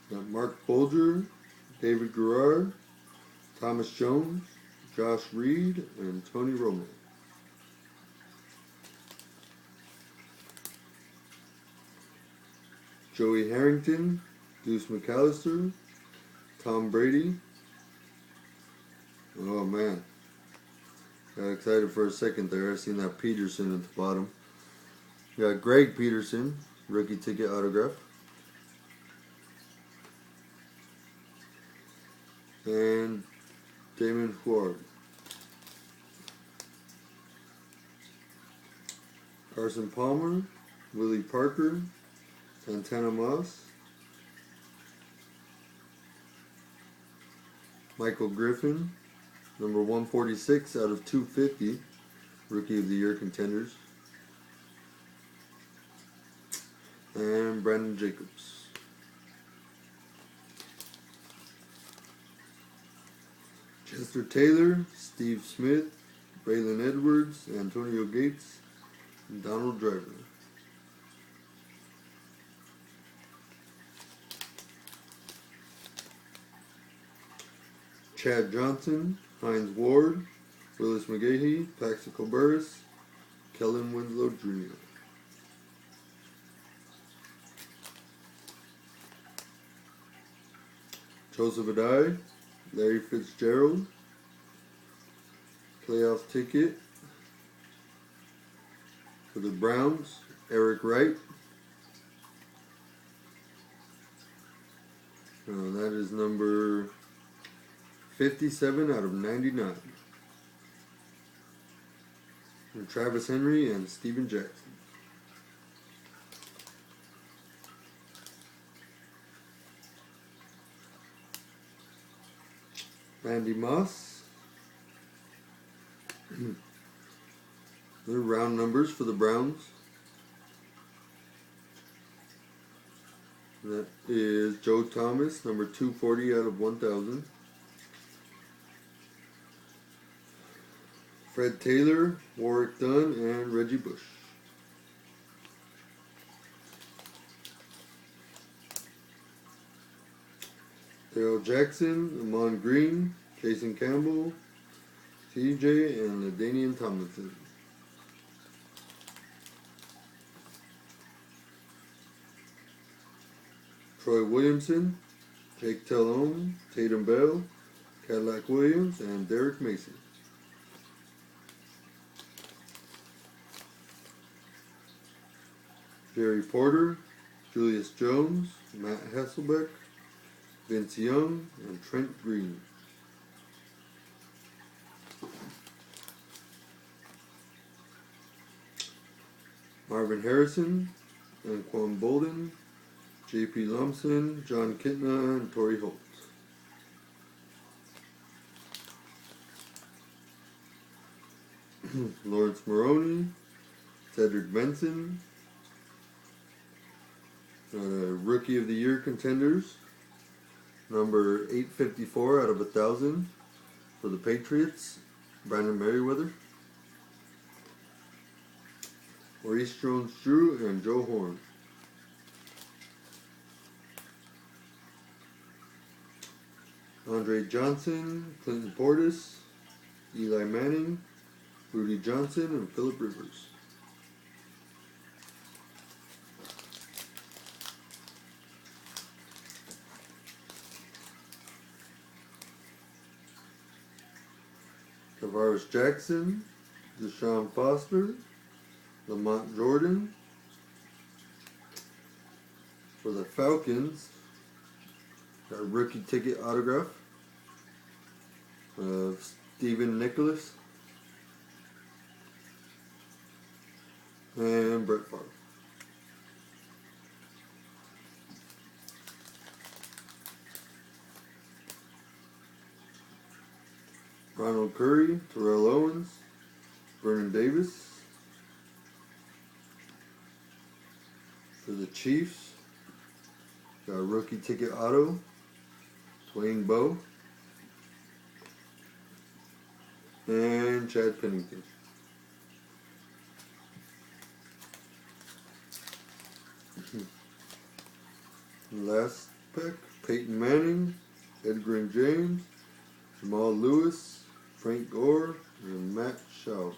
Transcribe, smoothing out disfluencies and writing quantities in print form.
Got Mark Folger, David Garrard, Thomas Jones, Josh Reed, and Tony Romo. Joey Harrington, Deuce McAllister, Tom Brady. Oh man, got excited for a second there. I seen that Peterson at the bottom. Got Greg Peterson, rookie ticket autograph. And Damon Huard. Carson Palmer, Willie Parker, Santana Moss, Michael Griffin, number 146 out of 250, Rookie of the Year contenders, and Brandon Jacobs. Chester Taylor, Steve Smith, Braylon Edwards, Antonio Gates, and Donald Driver. Chad Johnson, Hines Ward, Willis McGahee, Plaxico Burress, Kellen Winslow Jr. Joseph Adai, Larry Fitzgerald, playoff ticket for the Browns, Eric Wright. That is number 57 out of 99. And Travis Henry and Steven Jackson. Randy Moss. They're round numbers for the Browns. That is Joe Thomas, number 240 out of 1,000. Fred Taylor, Warwick Dunn, and Reggie Bush. Darrell Jackson, Amon Green, Jason Campbell, TJ, and LaDainian Tomlinson. Troy Williamson, Jake Tellone, Tatum Bell, Cadillac Williams, and Derek Mason. Jerry Porter, Julius Jones, Matt Hasselbeck, Vince Young, and Trent Green. Marvin Harrison, Anquan Bolden, J.P. Lumsden, John Kitna, and Torrey Holt. Lawrence Maroney, Cedric Benson, Rookie of the Year contenders, number 854 out of 1,000 for the Patriots, Brandon Merriweather, Maurice Jones-Drew, and Joe Horn. Andre Johnson, Clinton Portis, Eli Manning, Rudy Johnson, and Phillip Rivers. Tavares Jackson, Deshaun Foster, Lamont Jordan. For the Falcons, got a rookie ticket autograph of Stephen Nicholas and Brett Favre. Ronald Curry, Terrell Owens, Vernon Davis. For the Chiefs, got a rookie ticket auto, Dwayne Bowe, and Chad Pennington. Last pick. Peyton Manning, Edgerrin James, Jamal Lewis, Frank Gore, and Matt Schaub.